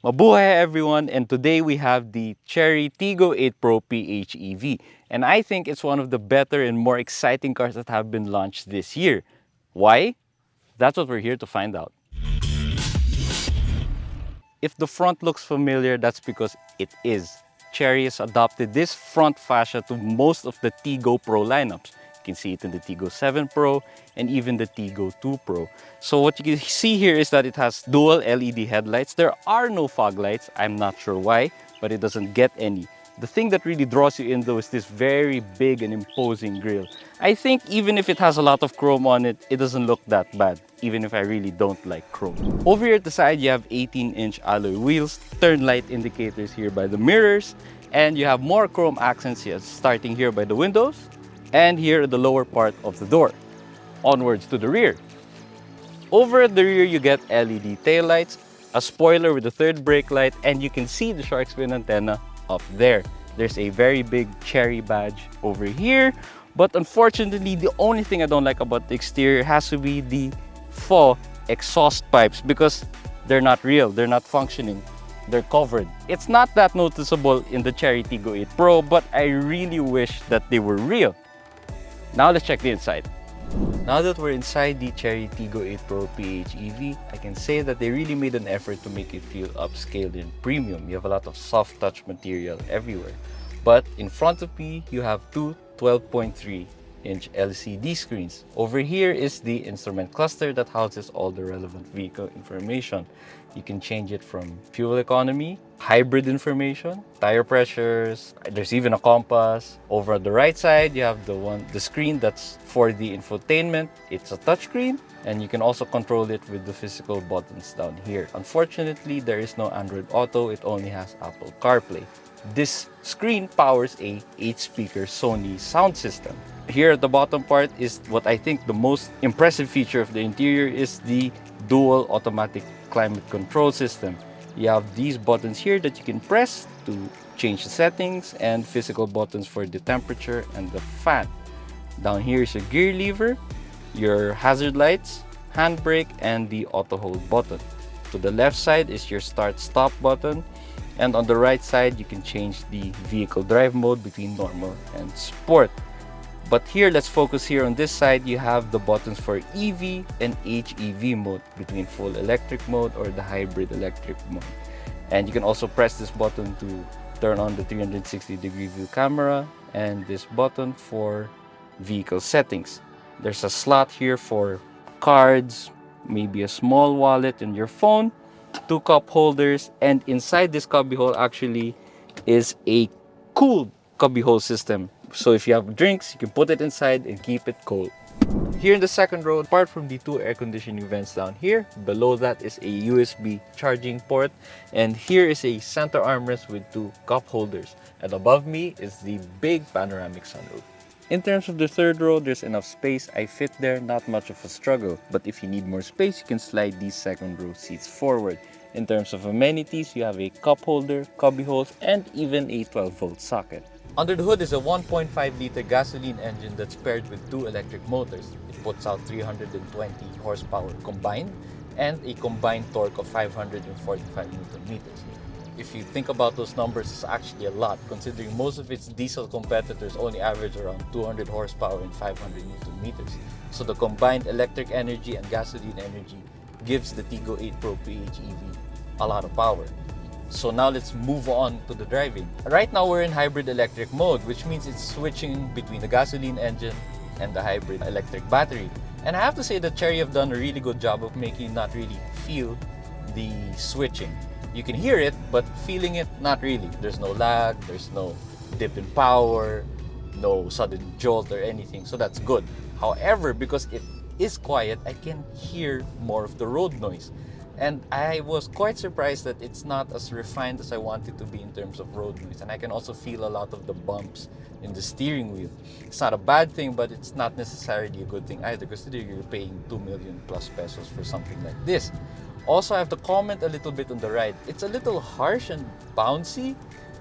Mabuhay everyone, and today we have the Chery Tiggo 8 Pro PHEV, and I think it's one of the better and more exciting cars that have been launched this year. Why? That's what we're here to find out. If the front looks familiar, that's because it is. Chery has adopted this front fascia to most of the Tiggo Pro lineups. You can see it in the Tiggo 7 Pro and even the Tiggo 2 Pro. So what you can see here is that it has dual LED headlights. There are no fog lights. I'm not sure why, but it doesn't get any. The thing that really draws you in though is this very big and imposing grille. I think even if it has a lot of chrome on it, it doesn't look that bad, even if I really don't like chrome. Over here at the side, you have 18-inch alloy wheels, turn light indicators here by the mirrors, and you have more chrome accents here, starting here by the windows, and here at the lower part of the door. Onwards to the rear. Over at the rear, you get LED taillights, a spoiler with a third brake light, and you can see the shark's fin antenna up there. There's a very big Chery badge over here, but unfortunately, the only thing I don't like about the exterior has to be the faux exhaust pipes because they're not real, they're not functioning, they're covered. It's not that noticeable in the Chery Tiggo 8 Pro, but I really wish that they were real. Now let's check the inside. Now that we're inside the Chery Tiggo 8 Pro PHEV, I can say that they really made an effort to make it feel upscaled and premium. You have a lot of soft touch material everywhere. But in front of me, you have two 12.3-inch LCD screens. Over here is the instrument cluster that houses all the relevant vehicle information. You can change it from fuel economy, hybrid information, tire pressures, there's even a compass. Over on the right side, you have the screen that's for the infotainment. It's a touchscreen, and you can also control it with the physical buttons down here. Unfortunately, there is no Android Auto, it only has Apple CarPlay. This screen powers a 8-speaker Sony sound system. Here at the bottom part is what I think the most impressive feature of the interior is the dual automatic climate control system. You have these buttons here that you can press to change the settings, and physical buttons for the temperature and the fan. Down here is your gear lever, your hazard lights, handbrake, and the auto hold button. To the left side is your start stop button, and on the right side you can change the vehicle drive mode between normal and sport. But here, let's focus here on this side. You have the buttons for EV and HEV mode, between full electric mode or the hybrid electric mode. And you can also press this button to turn on the 360-degree view camera, and this button for vehicle settings. There's a slot here for cards, maybe a small wallet and your phone, two cup holders, and inside this cubbyhole actually is a cooled cubbyhole system. So if you have drinks, you can put it inside and keep it cold. Here in the second row, apart from the two air conditioning vents down here, below that is a USB charging port, and here is a center armrest with two cup holders. And above me is the big panoramic sunroof. In terms of the third row, there's enough space. I fit there, not much of a struggle. But if you need more space, you can slide these second row seats forward. In terms of amenities, you have a cup holder, cubby holes, and even a 12-volt socket. Under the hood is a 1.5-liter gasoline engine that's paired with two electric motors. It puts out 320 horsepower combined and a combined torque of 545 Newton meters. If you think about those numbers, it's actually a lot, considering most of its diesel competitors only average around 200 horsepower and 500 Newton meters. So the combined electric energy and gasoline energy gives the Tiggo 8 Pro PHEV a lot of power. So now let's move on to the driving. Right now we're in hybrid electric mode, which means it's switching between the gasoline engine and the hybrid electric battery. And I have to say that Chery have done a really good job of making you not really feel the switching. You can hear it, but feeling it, not really. There's no lag, there's no dip in power, no sudden jolt or anything, so that's good. However, because it is quiet, I can hear more of the road noise. And I was quite surprised that it's not as refined as I want it to be in terms of road noise. And I can also feel a lot of the bumps in the steering wheel. It's not a bad thing, but it's not necessarily a good thing either, considering you're paying 2 million plus pesos for something like this. Also, I have to comment a little bit on the ride. It's a little harsh and bouncy,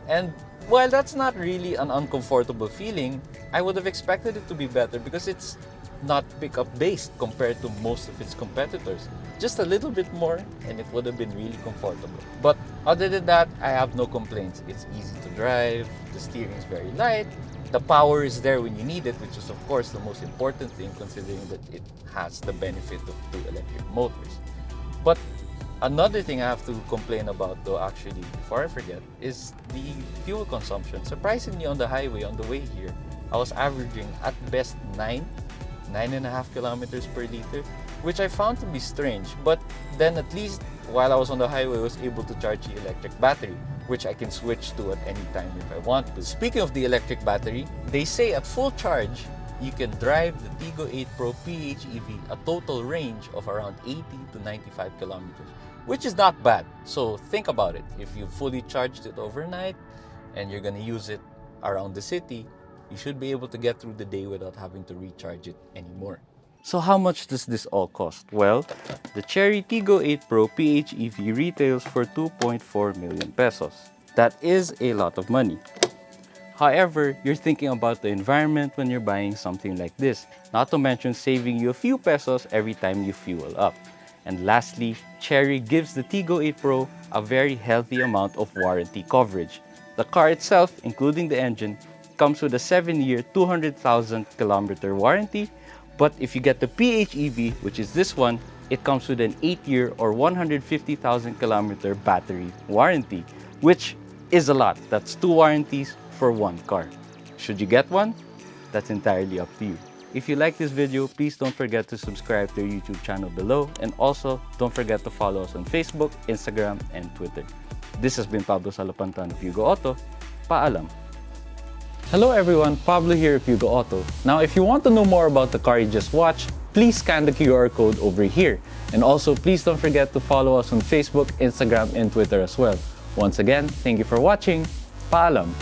and while that's not really an uncomfortable feeling, I would have expected it to be better because it's not pickup based compared to most of its competitors. Just a little bit more and it would have been really comfortable. But Other than that, I have no complaints. It's easy to drive, the steering is very light, the power is there when you need it, which is of course the most important thing considering that it has the benefit of two electric motors. But another thing I have to complain about though, actually, before I forget, is the fuel consumption. Surprisingly, on the highway, on the way here, I was averaging at best 9.5 kilometers per liter, which I found to be strange. But then at least while I was on the highway, I was able to charge the electric battery, which I can switch to at any time if I want to. Speaking of the electric battery, they say at full charge, you can drive the Tiggo 8 Pro PHEV a total range of around 80 to 95 kilometers, which is not bad. So think about it. If you fully charged it overnight and you're gonna use it around the city, you should be able to get through the day without having to recharge it anymore. So how much does this all cost? Well, the Chery Tiggo 8 Pro PHEV retails for 2.4 million pesos. That is a lot of money. However, you're thinking about the environment when you're buying something like this, not to mention saving you a few pesos every time you fuel up. And lastly, Chery gives the Tiggo 8 Pro a very healthy amount of warranty coverage. The car itself, including the engine, comes with a 7-year, 200,000 kilometer warranty. But if you get the PHEV, which is this one, it comes with an 8-year or 150,000 kilometer battery warranty, which is a lot. That's 2 warranties for 1 car. Should you get one? That's entirely up to you. If you like this video, please don't forget to subscribe to our YouTube channel below, and also don't forget to follow us on Facebook, Instagram, and Twitter. This has been Pablo Salapantan of Hugo Auto. Paalam! Hello everyone, Pablo here of Hugo Auto. Now if you want to know more about the car you just watched, please scan the QR code over here. And also please don't forget to follow us on Facebook, Instagram, and Twitter as well. Once again, thank you for watching. Paalam!